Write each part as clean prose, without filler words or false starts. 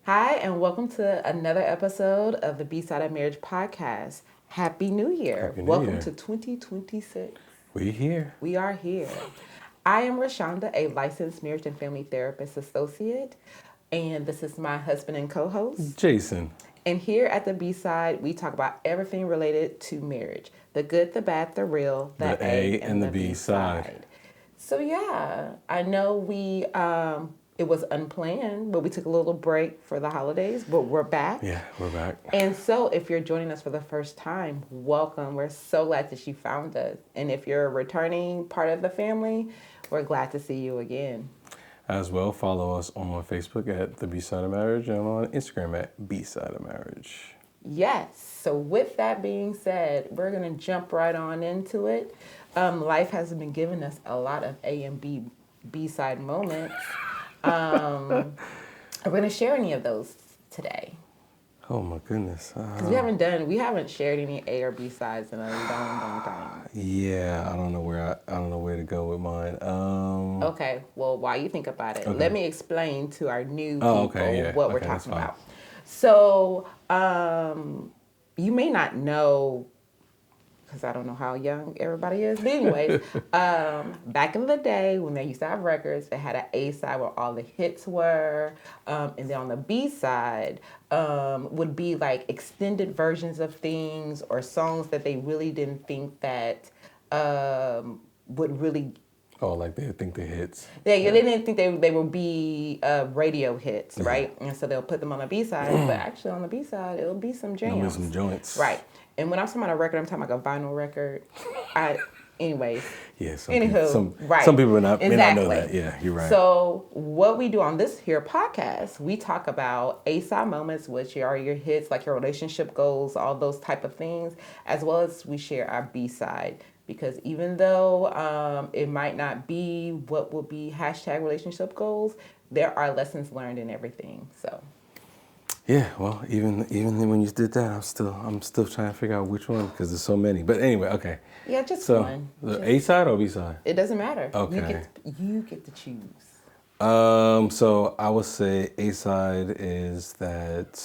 Hi, and welcome to another episode of the BSide of Marriage podcast. Happy New Year. Happy New Welcome Year. to 2026. We here. We are here. I am Rashonda, a licensed marriage and family therapist associate, and this is my husband and co-host. Jason. And here at the B-Side, we talk about everything related to marriage. The good, the bad, the real, The A and the B side. So yeah, I know it was unplanned, but we took a little break for the holidays, but we're back. Yeah, we're back. And so if you're joining us for the first time, welcome. We're so glad that you found us. And if you're a returning part of the family, we're glad to see you again. As well, follow us on Facebook at the B-Side of Marriage and on Instagram at B-Side of Marriage. Yes. So with that being said, we're going to jump right on into it. Life has been giving us a lot of A and B-side moments. We're going to share any of those today. Oh my goodness. Because we haven't shared any A or B sides in a long time. Yeah, I don't know where to go with mine. Okay, well, while you think about it, Okay. let me explain to our new people what we're that's talking fine. about. So, you may not know, because I don't know how young everybody is, but anyways, back in the day when they used to have records, they had an A side where all the hits were, and then on the B side would be like extended versions of things or songs that they really didn't think that would really. Oh, like they think the hits. They didn't think they would be radio hits, right? And so they'll put them on the B side, but actually on the B side it'll be some jams. There'll be some joints. Right. And when I'm talking about a record, I'm talking about a vinyl record. Anyways. Yeah, some people may not know that. Yeah, you're right. So what we do on this here podcast, we talk about A-side moments, which are your hits, like your relationship goals, all those type of things, as well as we share our B-side. Because even though it might not be what will be hashtag relationship goals, there are lessons learned in everything. So. Yeah, well, even when you did that, I'm still trying to figure out which one because there's so many. But anyway, okay. Yeah, just one. The A side or B side? It doesn't matter. Okay. You get to choose. So I would say A side is that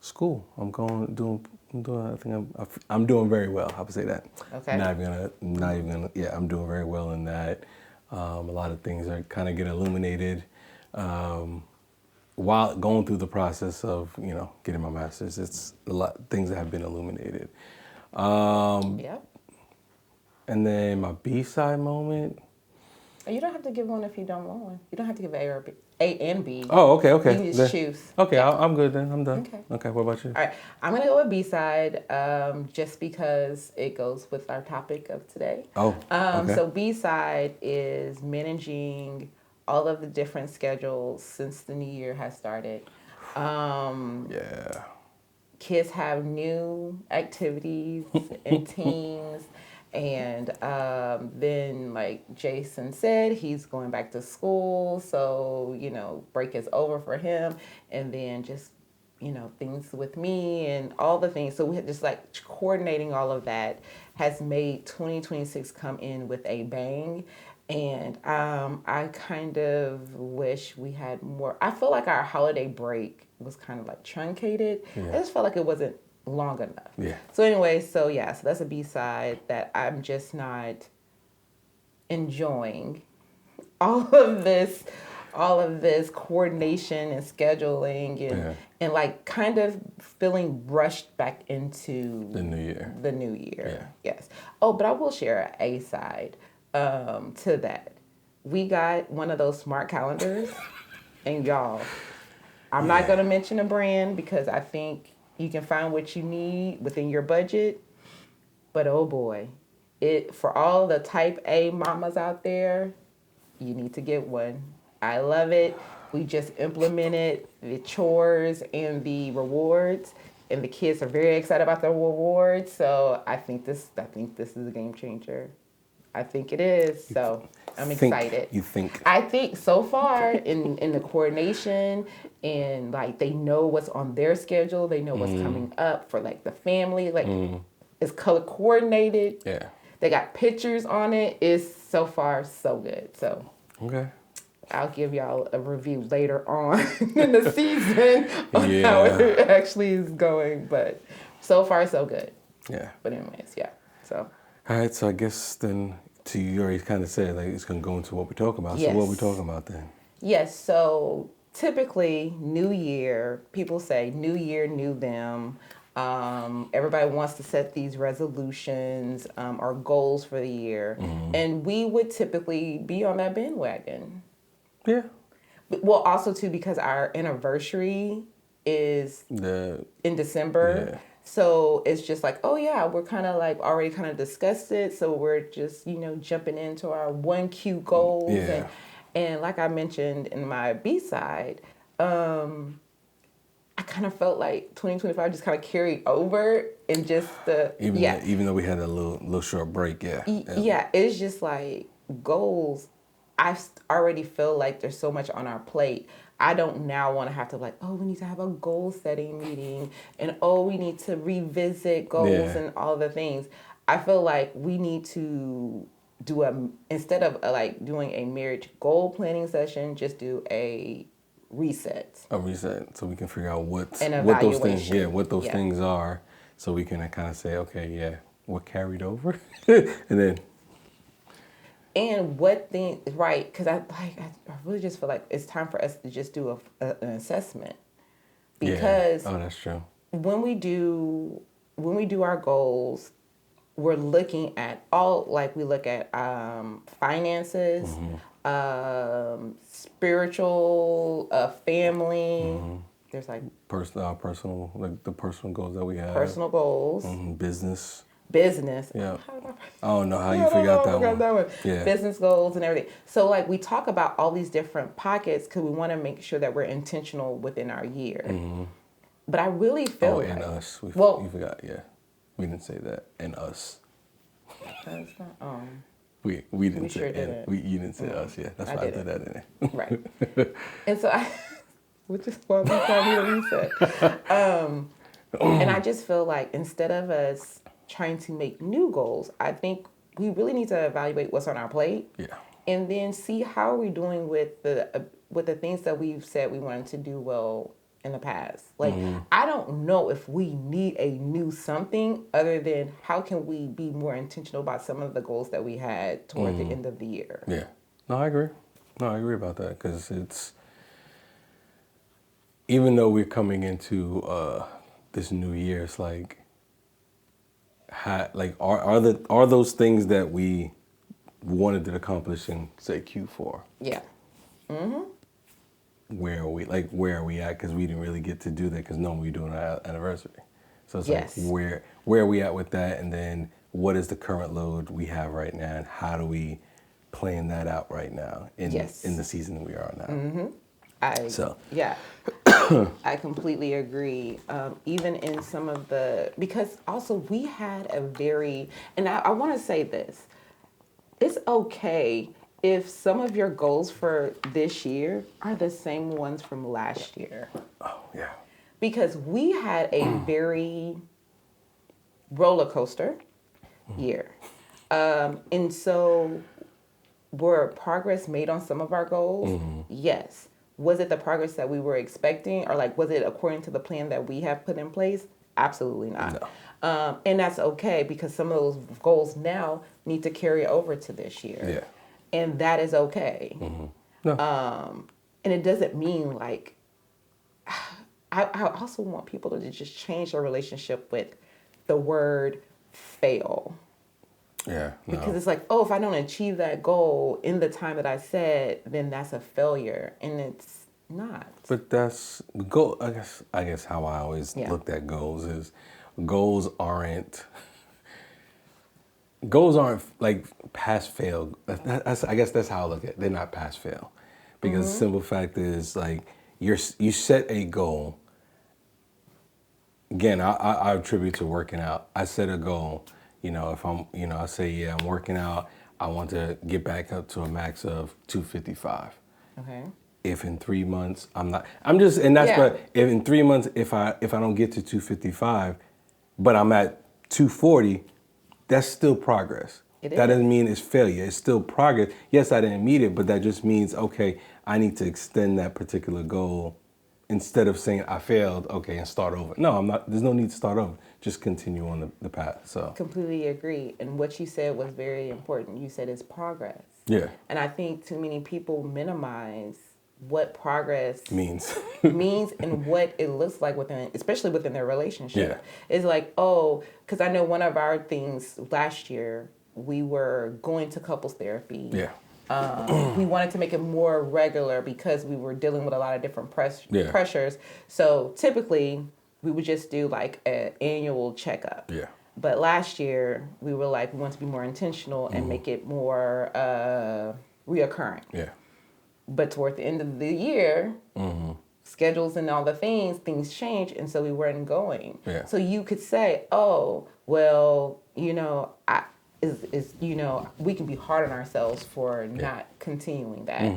school. I'm doing very well. I would say that. Okay. Not even gonna. Yeah, I'm doing very well in that. A lot of things are kind of get illuminated. While going through the process of, getting my master's, it's a lot of things that have been illuminated. Yep. And then my B-side moment. You don't have to give one if you don't want one. You don't have to give A or B. A and B. Oh, okay. You can just choose. Okay, I'm good then. I'm done. Okay. What about you? All right. I'm going to go with B-side just because it goes with our topic of today. Oh, okay. So B-side is managing all of the different schedules since the new year has started. Yeah. Kids have new activities and teams. And then, like Jason said, he's going back to school. So, break is over for him. And then just, things with me and all the things. So we just like coordinating all of that has made 2026 come in with a bang. And I kind of wish we had more. I feel like our holiday break was kind of like truncated. Yeah. I just felt like it wasn't long enough. Yeah. So anyway, so that's a B-side that I'm just not enjoying all of this coordination and scheduling and like kind of feeling rushed back into the new year. Yeah. Yes. Oh, but I will share an A side to that. We got one of those smart calendars and y'all, I'm not going to mention a brand because I think you can find what you need within your budget. But oh boy, for all the type A mamas out there, you need to get one. I love it. We just implemented the chores and the rewards, and the kids are very excited about the rewards. So I think this is a game changer. I think it is. So I'm excited. You think? I think so far in the coordination and like they know what's on their schedule. They know what's coming up for like the family. Like it's color coordinated. Yeah. They got pictures on it. It's so far so good. So. Okay. I'll give y'all a review later on in the season on how Yeah. it actually is going. But so far, so good. Yeah. But anyways, yeah. So All right, so I guess then, you already kind of said, like, it's going to go into what we're talking about. So what are we yes, talking about then? yes. So typically, New Year, people say New Year, new them. Everybody wants to set these resolutions or goals for the year, and we would typically be on that bandwagon. Yeah. Well, also too because our anniversary is in December. Yeah. So it's just like, oh yeah, we're kind of like already kind of discussed it. So we're just, jumping into our 1Q goals. Yeah. And like I mentioned in my B-side, I kind of felt like 2025 just kind of carried over and just Even though we had a little short break, yeah. yeah, it's just like goals. Already feel like there's so much on our plate. I don't now want to have to like, oh, we need to have a goal setting meeting and oh, we need to revisit goals Yeah. and all the things. I feel like we need to instead of like doing a marriage goal planning session, just do a reset. A reset, so we can figure out what those things, evaluation. what those things are, so we can kind of say, okay, yeah, what carried over, and then. And what thing, right? Because I really just feel like it's time for us to just do an assessment, because oh, that's true. when we do our goals, we're looking at we look at finances, spiritual, family. There's like Personal, like the personal goals that we have. personal goals, Business. Yeah. I don't know how you forgot that one. Yeah. Business goals and everything. So like we talk about all these different pockets because we want to make sure that we're intentional within our year. But I really feel and us. You forgot. Yeah, we didn't say that. And us. That's not. We didn't we say sure didn't. you didn't say us. Yeah, that's why I did that in there. Right. And so which is why we call me a reset. And I just feel like instead of us trying to make new goals, I think we really need to evaluate what's on our plate. Yeah. And then see how we're doing with the things that we've said we wanted to do well in the past. Like I don't know if we need a new something other than how can we be more intentional about some of the goals that we had toward the end of the year. Yeah. No, I agree. No, I agree about that because it's, even though we're coming into this new year, it's like, are those things that we wanted to accomplish in, say, Q4? Yeah. Where are we at? Because we didn't really get to do that because normally we're doing our anniversary. So it's like, where are we at with that? And then what is the current load we have right now? And how do we plan that out right now in the season we are now? I completely agree. Even in some of because also we had and I want to say this, it's okay if some of your goals for this year are the same ones from last year. Oh, yeah. Because we had a very roller coaster year. And so were progress made on some of our goals? Yes. Was it the progress that we were expecting, or like was it according to the plan that we have put in place? Absolutely not. No. And that's okay because some of those goals now need to carry over to this year. Yeah. And that is okay. No. And it doesn't mean like, I also want people to just change their relationship with the word fail. Yeah. No. Because it's like, oh, if I don't achieve that goal in the time that I said, then that's a failure, and it's not. But that's goal. I guess how I always looked at goals is goals aren't like pass fail. I guess that's how I look at it. They're not pass fail, because the simple fact is like you set a goal. Again, I attribute to working out. I set a goal. If I'm, I say, I'm working out, I want to get back up to a max of 255. Okay. If in 3 months but if in 3 months, if I don't get to 255, but I'm at 240, that's still progress. That doesn't mean it's failure. It's still progress. Yes, I didn't meet it, but that just means, okay, I need to extend that particular goal instead of saying I failed, okay, and start over. No, I'm not. There's no need to start over. Just continue on the path. So completely agree. And what you said was very important. You said it's progress. yeah, And I think too many people minimize what progress means means and what it looks like within, especially within their relationship. Yeah. It's like, oh, because I know one of our things last year, we were going to couples therapy. Yeah. We wanted to make it more regular because we were dealing with a lot of different Yeah. pressures. So typically, we would just do like an annual checkup. Yeah. But last year, we were like, we want to be more intentional and make it more reoccurring. Yeah. But toward the end of the year, schedules and all the things change, and so we weren't going. Yeah. So you could say, oh, well, we can be hard on ourselves for not continuing that.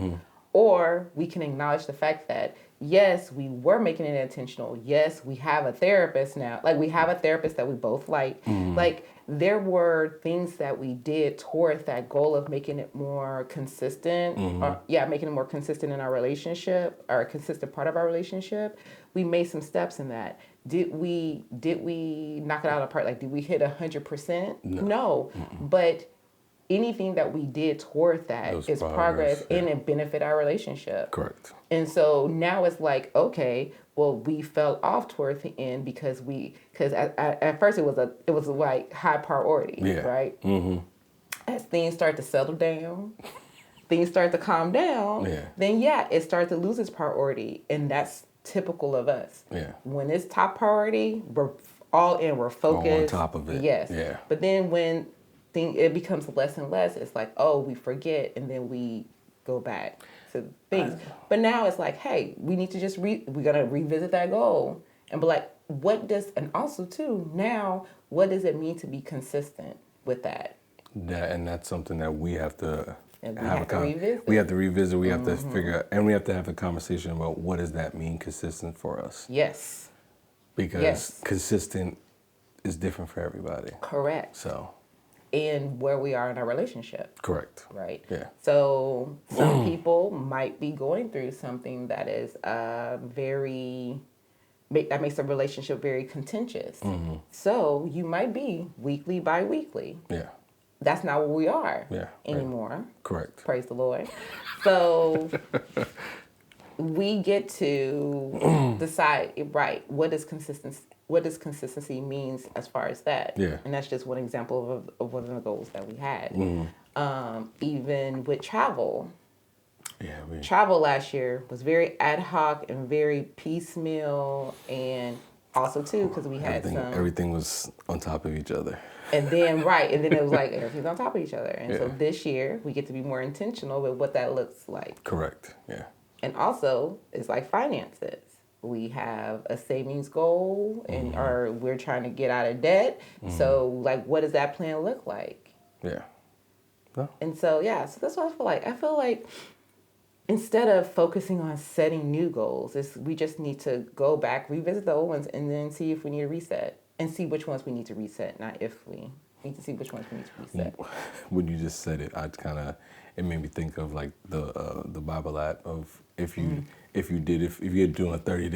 Or we can acknowledge the fact that, yes, we were making it intentional. Yes, we have a therapist now. Like, we have a therapist that we both like. Like, there were things that we did towards that goal of making it more consistent. Making it more consistent in our relationship, or a consistent part of our relationship. We made some steps in that. Did we knock it out of the park? Like, did we hit 100%? No. But anything that we did toward that is progress and it benefit our relationship. Correct. And so now it's like, okay, well, we fell off toward the end because at first it was like high priority, right? As things start to settle down, things start to calm down, then it starts to lose its priority, and that's typical of us. Yeah. When it's top priority, we're all in, we're focused. On top of it. Yes. Yeah. But then when it becomes less and less, it's like, oh, we forget, and then we go back to things. But now it's like, hey, we need to just we're gonna revisit that goal and be like, and also too, now what does it mean to be consistent with that? And that's something that we have to revisit. We have to revisit. We have to figure out, and we have to have a conversation about what does that mean, consistent for us. Yes. Because consistent is different for everybody. Correct. So. And where we are in our relationship. Correct. Right. Yeah. So some people might be going through something that is that makes a relationship very contentious. So you might be weekly, bi-weekly. Yeah. That's not where we are anymore. Right. Correct. Praise the Lord. So we get to decide, right, what does consistency means as far as that. Yeah. And that's just one example of one of the goals that we had. Even with travel. Yeah. Travel last year was very ad hoc and very piecemeal, and also too because we had everything was on top of each other. And then it was like everything's on top of each other. And so this year we get to be more intentional with what that looks like. Correct. Yeah. And also it's like finances. We have a savings goal or we're trying to get out of debt. So like, what does that plan look like? Yeah. No. And so, so that's what I feel like. I feel like instead of focusing on setting new goals, we just need to go back, revisit the old ones, and then see if we need to reset. And see which ones we need to reset, not if we need to see which ones we need to reset. When you just said it, it made me think of like the Bible app of if you're doing a 30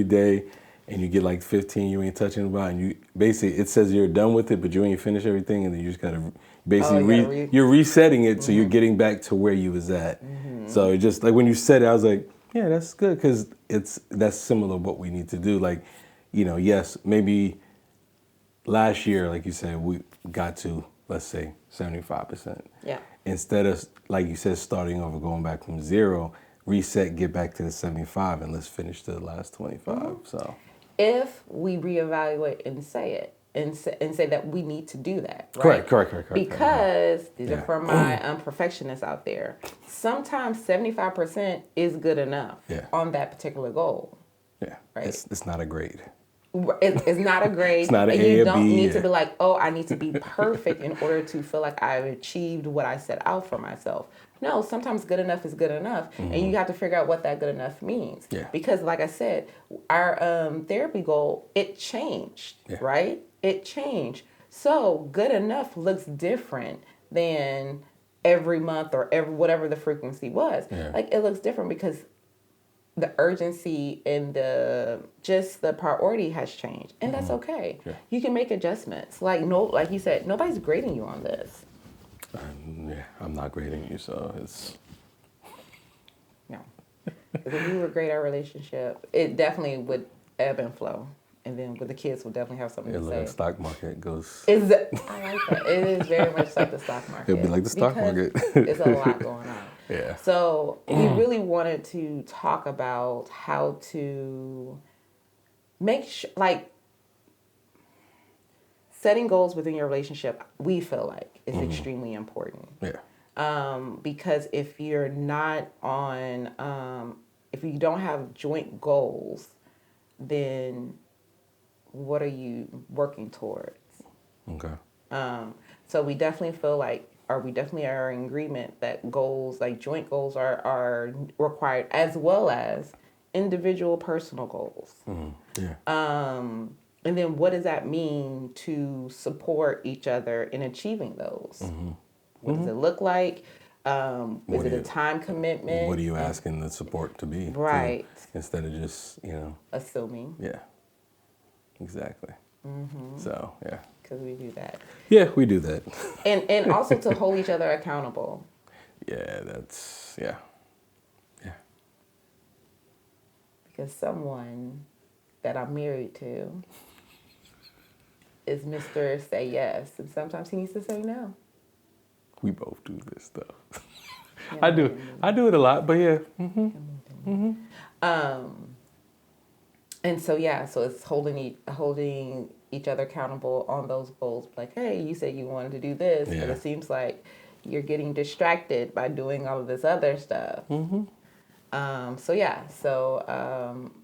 day and you get like 15 you ain't touching about, and you basically it says you're done with it but you ain't finished everything, and then you just gotta basically you're resetting it so you're getting back to where you was at. So it just like when you said it, I was like, yeah, that's good, because that's similar to what we need to do. Like, yes, maybe last year, like you said, we got to, let's say, 75%. Yeah. Instead of, like you said, starting over, going back from 0, reset, get back to the 75, and let's finish the last 25. So, if we reevaluate and say it, and say that we need to do that, right? Correct. Because these are for my perfectionists out there. Sometimes 75% is good enough on that particular goal. Yeah, right. It's not a grade. It's not a grade. It's not an and A you or don't B, need to be like, oh, I need to be perfect in order to feel like I've achieved what I set out for myself. No, sometimes good enough is good enough, and you have to figure out what that good enough means. Yeah. Because, like I said, our therapy goal, it changed, right? It changed. So good enough looks different than every month or every whatever the frequency was. Yeah. Like it looks different because the urgency and the priority has changed, and that's okay. Yeah. You can make adjustments. Like you said, nobody's grading you on this. Yeah, I'm not grading you, so it's No, if we were grade our relationship, it definitely would ebb and flow, and then with the kids, we'll definitely have something to say. like stock market goes. I like that. It is very much like the stock market. It'll be like the stock market. It's a lot going on. Yeah. So we really wanted to talk about how to make sure, like, setting goals within your relationship, we feel like is extremely important. Yeah. Because if you're not on, if you don't have joint goals, then what are you working towards? Okay. So we definitely feel like, or we definitely are in agreement that goals, like joint goals, are required, as well as individual personal goals. Yeah. And then what does that mean to support each other in achieving those? What does it look like? Is it a time commitment? What are you asking the support to be? Right. Instead of just, Assuming. Yeah. Exactly. So, yeah. Because we do that. Yeah, we do that. And also to hold each other accountable. Yeah, that's, yeah. Yeah. Because someone that I'm married to is Mr. Say Yes. And sometimes he needs to say no. We both do this stuff. Yeah, I do it a lot, but yeah. And so, yeah, so it's holding each other accountable on those goals. Like, hey, you said you wanted to do this, but it seems like you're getting distracted by doing all of this other stuff. So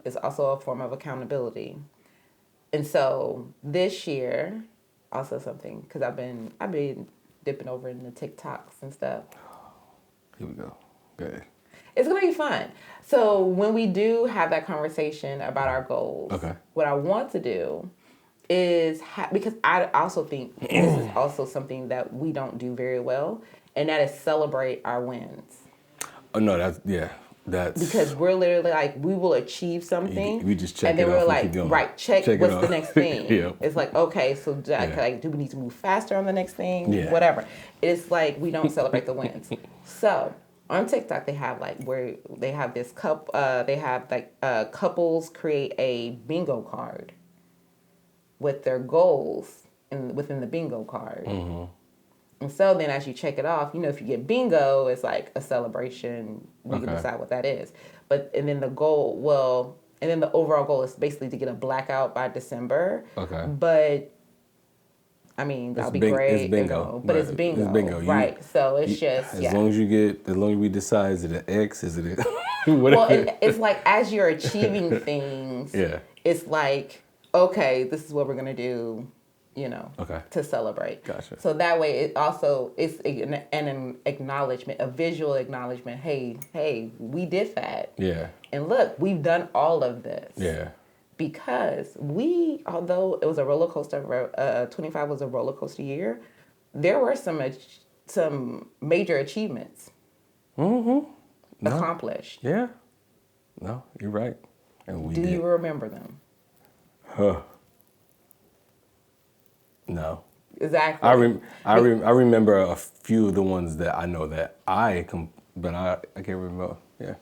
it's also a form of accountability. And so this year, also something, because I've been dipping over in the TikToks and stuff. Here we go. Good. It's going to be fun. So when we do have that conversation about our goals, what I want to do is, because I also think this is also something that we don't do very well, and that is celebrate our wins. Oh, no, that's Because we're literally like, we will achieve something. We just check and then it we're off like, and keep going. right, check what's the next thing. Yep. It's like, okay, so like, do we need to move faster on the next thing? Yeah. Whatever. It's like, we don't celebrate the wins. So on TikTok, they have like where they have this couples create a bingo card with their goals within the bingo card. And so then as you check it off, if you get bingo, it's like a celebration. You can decide what that is. And then the overall goal is basically to get a blackout by December. Okay. But I mean, that'll be great. It's bingo. But it's bingo. It's bingo. Right. So it's just, as long as we decide, is it an X? Is it a whatever? Well, it's like as you're achieving things, it's like, okay, this is what we're going to do, to celebrate. Gotcha. So that way it's an acknowledgement, a visual acknowledgement. Hey, we did that. Yeah. And look, we've done all of this. Yeah. Because although it was a roller coaster, 25 was a roller coaster year, there were some major achievements accomplished. Yeah. No, you're right. And we Do you remember them? No. Exactly. I remember a few of the ones that I know that but I can't remember. Yeah.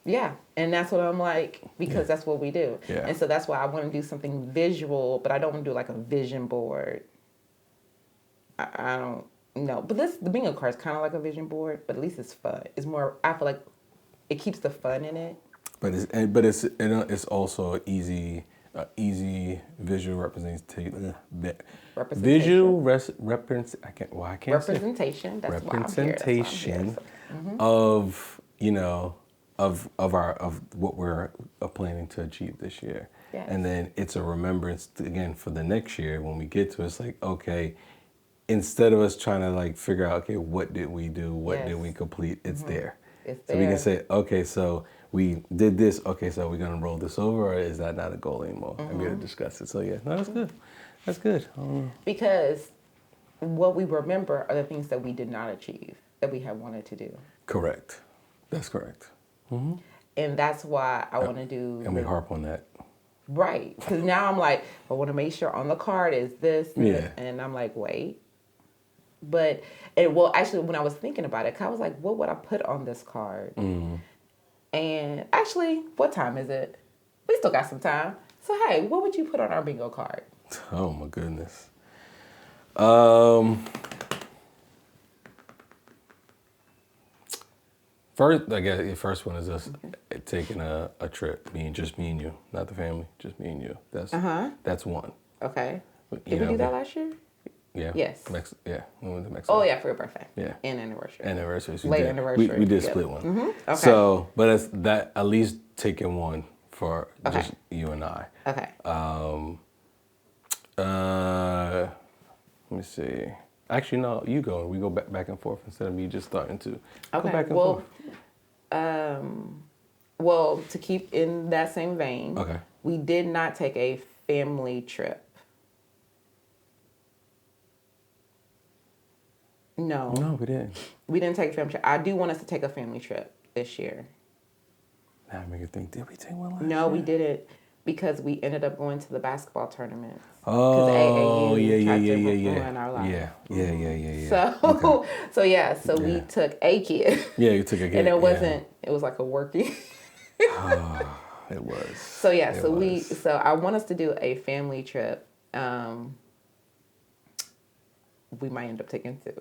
Yeah, and that's what I'm like, because that's what we do. Yeah. And so that's why I want to do something visual, but I don't want to do like a vision board. I don't know. But the bingo card is kind of like a vision board, but at least it's fun. It's more, I feel like it keeps the fun in it. But it's also an easy visual representation. I can't representation. Say. That's Representation of of what we're planning to achieve this year. Yes. And then it's a remembrance again for the next year when we get to it. It's like, okay, instead of us trying to like figure out, okay, what did we do? What did we complete? It's there. It's so there. we can say, okay, so we did this. Okay, so we're going to roll this over, or is that not a goal anymore? And we're going to discuss it. So yeah, no, that's good. That's good. Because what we remember are the things that we did not achieve. that we have wanted to do. Correct. That's correct. Mm-hmm. And that's why I want to do. And we harp on that. Right. Because now I'm like, I want to make sure on the card is this. Yeah. And I'm like, wait. But, well, actually, when I was thinking about it, I was like, what would I put on this card? Mm. And actually, what time is it? We still got some time. So, hey, what would you put on our bingo card? Oh, my goodness. First, I guess the first one is us taking a trip. Just me and you, not the family, just me and you. That's one. Okay. Did we do that last year? Yeah. Yes. We went to Mexico. Oh, yeah, for your birthday. Yeah. And anniversary. Anniversary. Late anniversary. We did split one. Mm-hmm. Okay. So, but it's that at least taking one for just you and I. Okay. Let me see. Actually, no, you go. We go back and forth instead of me just starting to go back and forth. Well, to keep in that same vein, we did not take a family trip. No. No, we didn't. We didn't take a family trip. I do want us to take a family trip this year. Now I make you think, did we take one last year? No, we didn't, because we ended up going to the basketball tournament. Oh, yeah. So we took a kid. Yeah, you took a kid. And it was like a working. It was. So I want us to do a family trip. We might end up taking 2.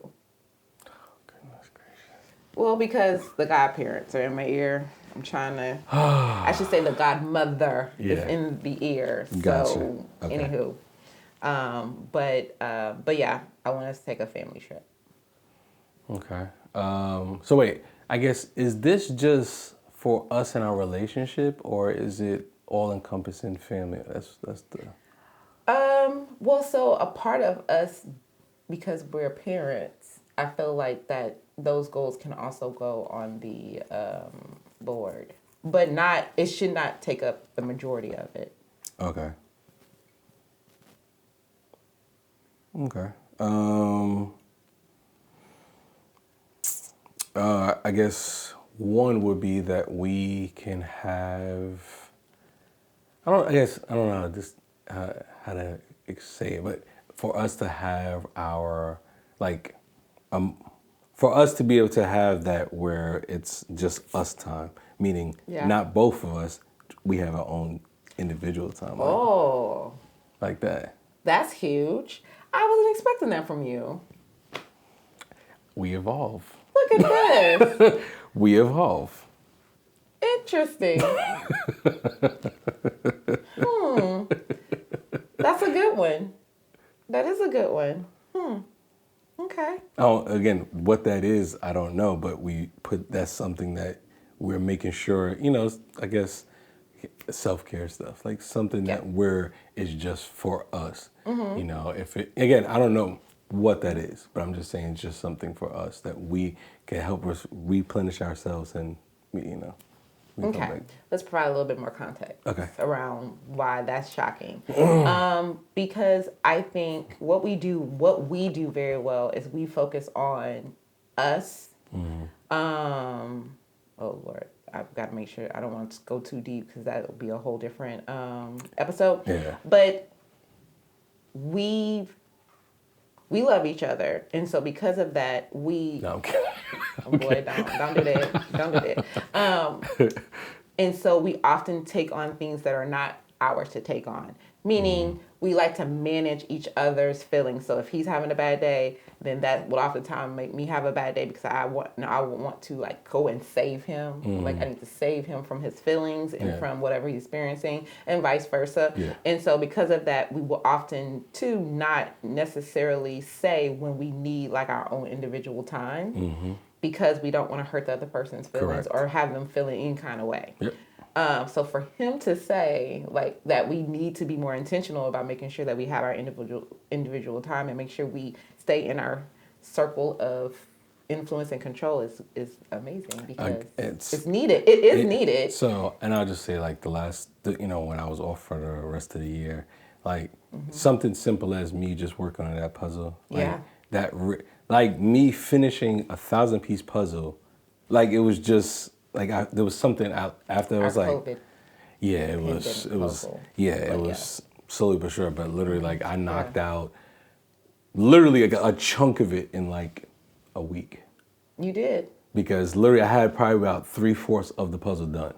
Goodness gracious. Well, because the godparents are in my ear. I'm trying to, I should say the godmother is in the ear. Gotcha. So, anywho. But yeah, I want us to take a family trip. Okay. So wait, I guess, is this just for us and our relationship, or is it all encompassing family? That's the. Well, so a part of us, because we're parents, I feel like that those goals can also go on the board, but it should not take up the majority of it. Okay. I guess one would be that we can have. I don't know how to say it, but for us to have our for us to be able to have that where it's just us time, meaning not both of us, we have our own individual time. Like that. That's huge. I wasn't expecting that from you. We evolve. Look at this. We evolve. Interesting. That's a good one. That is a good one. Okay. Oh, again, what that is, I don't know, but that's something that we're making sure, I guess, self-care stuff, like something that is just for us. Again, I don't know what that is, but I'm just saying it's just something for us that we can help us replenish ourselves and, Okay, let's provide a little bit more context around why that's shocking. Because I think what we do very well is we focus on us. Oh Lord, I've got to make sure I don't want to go too deep because that will be a whole different episode. Yeah. But we love each other, and so because of that, No, I'm kidding. Oh boy, don't do that. Don't do that. And so we often take on things that are not ours to take on. Meaning we like to manage each other's feelings. So if he's having a bad day, then that will oftentimes make me have a bad day because I want to like go and save him. Like I need to save him from his feelings and from whatever he's experiencing, and vice versa. Yeah. And so because of that, we will often too not necessarily say when we need like our own individual time because we don't want to hurt the other person's feelings or have them feeling any kind of way. Yep. So for him to say like that we need to be more intentional about making sure that we have our individual time and make sure we stay in our circle of influence and control is amazing because it's needed. It is needed. So, and I'll just say like when I was off for the rest of the year, like something simple as me just working on that puzzle, like like me finishing 1,000-piece puzzle, like it was just like there was something out after. I Our was like, COVID yeah, pandemic it was, puzzle. yeah, it But was slowly but sure. But literally, like I knocked Yeah. out literally a chunk of it in like a week. You did. Because literally I had probably about 3/4 of the puzzle done,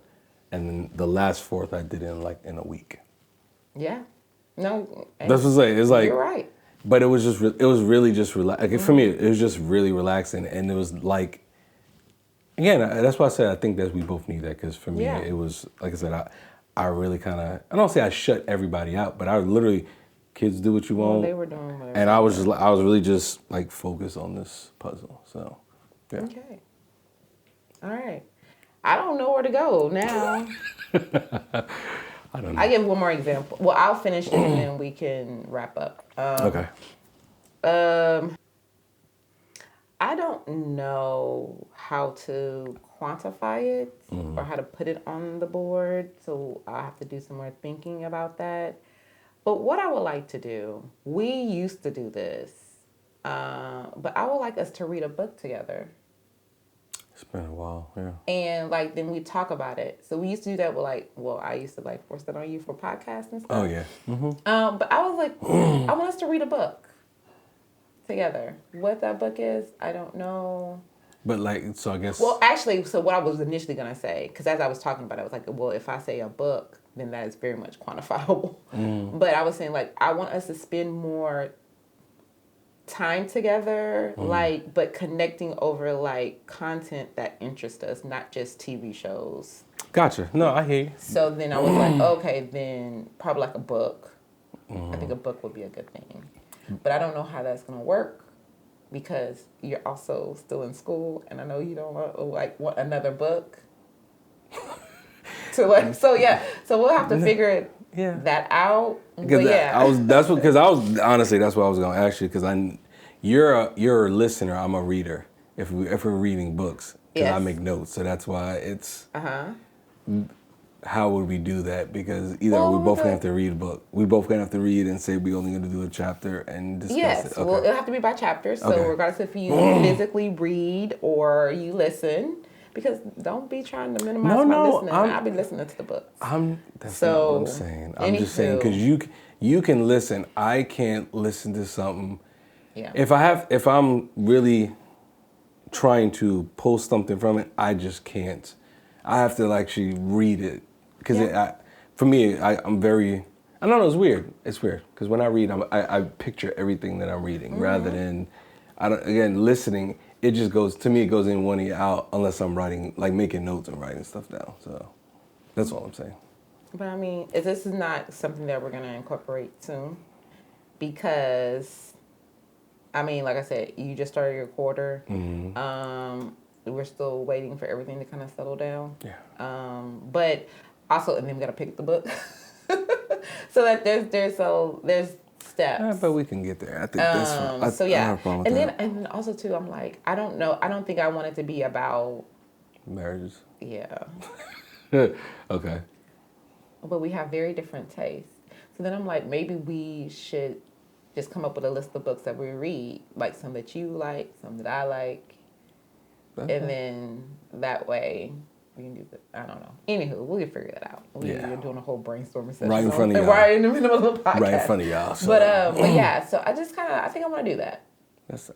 and then the last fourth I did in a week. Yeah. No. That's what I'm saying. It's like, you're right. but it was just it was really just like, for me it was just really relaxing, and it was like, again, that's why I said I think that we both need that, because for me Yeah. it was like I said, I really kind of, I don't say I shut everybody out, but I literally, kids do what you Well, want, they were doing whatever. and I was just I was really just like focused on this puzzle. So yeah. Okay. All right. I don't know where to go now. I don't know. I give one more example. Well, I'll finish this and then we can wrap up. Okay. I don't know how to quantify it or how to put it on the board, so I'll have to do some more thinking about that. But what I would like to do, we used to do this, but I would like us to read a book together. It's been a while, yeah. And like then we talk about it. So we used to do that with like, well, I used to like force that on you for podcasts and stuff. Oh yeah. But I was like, I want us to read a book together. What that book is, I don't know. But like, so I guess. Well, actually, so what I was initially gonna say, because as I was talking about it, I was like, well, if I say a book, then that is very much quantifiable. But I was saying like, I want us to spend more time together, like, but connecting over like content that interests us, not just TV shows. Gotcha. No, I hear you. So then I was like, okay, then probably like a book. I think a book would be a good thing. But I don't know how that's going to work because you're also still in school, and I know you don't want another book. So yeah, so we'll have to figure that out. Because honestly, that's what I was going to ask you, because you're a listener, I'm a reader. If we're reading books, because I make notes, so that's why it's. How would we do that? Because either we both gonna have to read a book. We both gonna have to read and say we only gonna do a chapter and discuss it. Okay. Well, it'll have to be by chapters. So regardless if you physically read or you listen, because don't be trying to minimize my listening. I'll be listening to the books. That's not what I'm saying. I'm just saying, because you can listen. I can't listen to something. Yeah. If I'm really trying to pull something from it, I just can't. I have to actually read it, because for me, I'm very. I don't know. It's weird. It's weird because when I read, I picture everything that I'm reading rather than, listening. It just goes to me. It goes in one ear out unless I'm writing, like making notes and writing stuff down. So that's all I'm saying. But I mean, this is not something that we're gonna incorporate soon, because, I mean, like I said, you just started your quarter. We're still waiting for everything to kind of settle down. Yeah. But also, and then we gotta pick the book. So that there's steps. Yeah, but we can get there. I think that's fine. So yeah, I don't have a problem with and that. then also too, I'm like, I don't know. I don't think I want it to be about Marriages. Yeah. Okay. But we have very different tastes. So then I'm like, maybe we should just come up with a list of books that we read, like some that you like, some that I like. And then that way we can do I don't know. Anywho, we'll figure that out. We're doing a whole brainstorming session. Right in front of y'all. Right in the middle of the podcast. Right in front of y'all. So. But yeah, so I just I think I want to do that.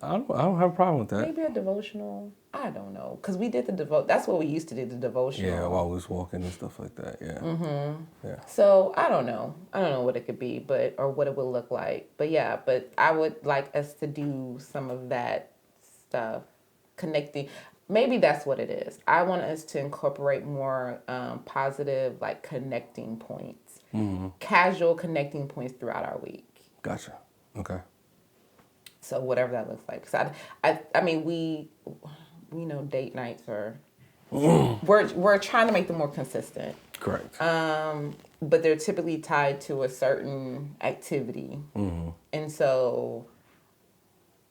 I don't have a problem with that. Maybe a devotional. I don't know. Because we did that's what we used to do, the devotional. Yeah, while we was walking and stuff like that, yeah. Yeah. So I don't know. I don't know what it could be, or what it would look like. But yeah, but I would like us to do some of that stuff, connecting. Maybe that's what it is. I want us to incorporate more positive, like, connecting points, casual connecting points throughout our week. Gotcha. Okay. So whatever that looks like. So I mean, we know date nights are, we're trying to make them more consistent. Correct. But they're typically tied to a certain activity. And so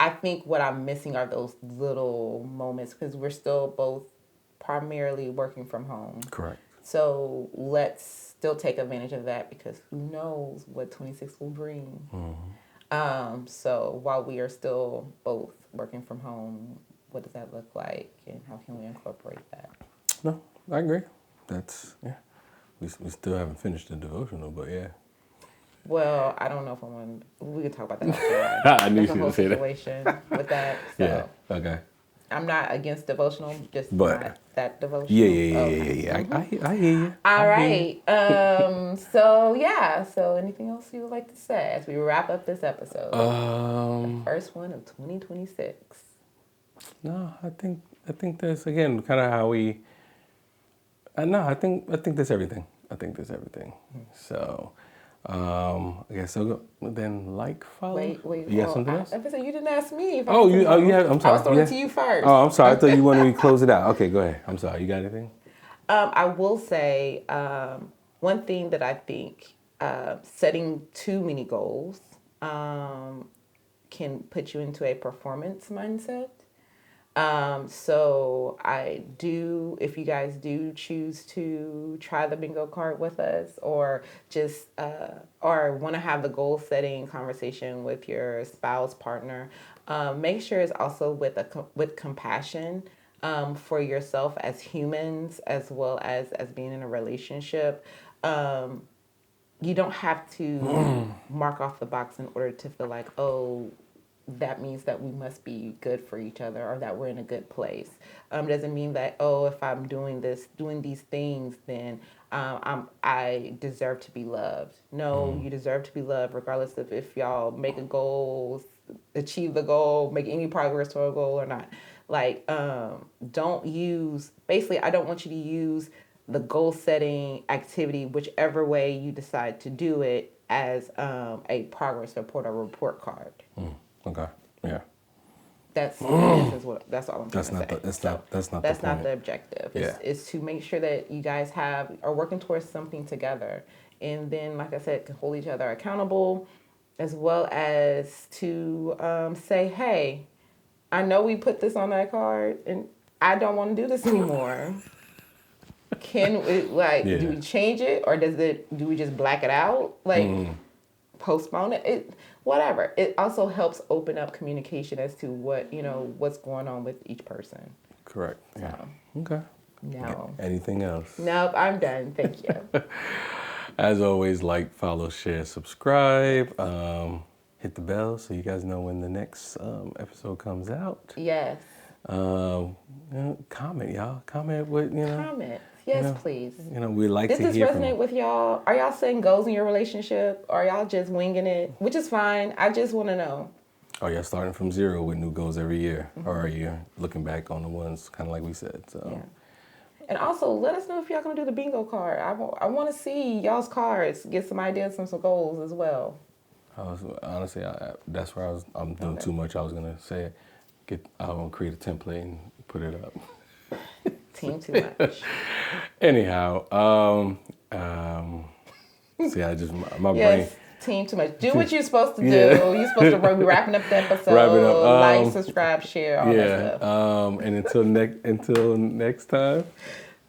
I think what I'm missing are those little moments, because we're still both primarily working from home. Correct. So let's still take advantage of that, because who knows what 26 will bring. So while we are still both working from home, what does that look like, and how can we incorporate that? No, I agree. That's yeah. We still haven't finished the devotional, but yeah. Well, I don't know if I want. We could talk about that offline. I knew There's a you whole would say that. situation with that. So Yeah. Okay. I'm not against devotional, just But not that devotional. yeah, yeah, yeah, Okay. yeah, yeah. I hear you. All I hear you. right. So yeah. So anything else you would like to say as we wrap up this episode? First one of 2026. No, I think that's again kind of how we. No, I think that's everything. I think that's everything. So, I guess so. Then follow. Wait. You got something else? I said you didn't ask me. If I Oh, was to know. you have. I'm sorry. I was throwing it to you first. Oh, I'm sorry. I thought you wanted me to close it out. Okay, go ahead. I'm sorry. You got anything? I will say one thing that I think setting too many goals can put you into a performance mindset. So if you guys do choose to try the bingo card with us, or just, or want to have the goal setting conversation with your spouse, partner, make sure it's also with compassion, for yourself as humans, as well as being in a relationship. You don't have to mark off the box in order to feel like, oh, that means that we must be good for each other, or that we're in a good place. Doesn't mean that, oh, if I'm doing these things, then I deserve to be loved. No, you deserve to be loved regardless of if y'all make a goal, achieve the goal, make any progress toward a goal or not. Like, don't use, basically, I don't want you to use the goal setting activity, whichever way you decide to do it, as a progress report or report card. Okay. Yeah. That's all I'm trying to say. That's not The objective. Yeah. It's to make sure that you guys are working towards something together, and then, like I said, can hold each other accountable, as well as to say, hey, I know we put this on that card, and I don't want to do this anymore. Do we change it, or do we just black it out? Postpone it, whatever. It also helps open up communication as to what's going on with each person. Correct. Yeah. Okay. No. Anything else? Nope, I'm done. Thank you. As always, like, follow, share, subscribe. Hit the bell so you guys know when the next episode comes out. Yes. Comment, y'all. Comment what Comment. Yes, please. We like to hear from you. Does this resonate with y'all? Are y'all setting goals in your relationship? Or are y'all just winging it? Which is fine. I just want to know. Are y'all starting from zero with new goals every year? Mm-hmm. Or are you looking back on the ones kind of like we said? So. Yeah. And also, let us know if y'all going to do the bingo card. I want to see y'all's cards, get some ideas and some goals as well. Honestly, that's where I'm doing too much. I was going to say, I want to create a template and put it up. Team too much. Anyhow, see, my brain. Team too much. Do what you're supposed to do. You're supposed to be wrapping up the episode. Like, subscribe, share, all that stuff. And until next time.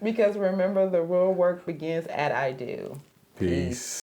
Because remember, the real work begins at I do. Peace.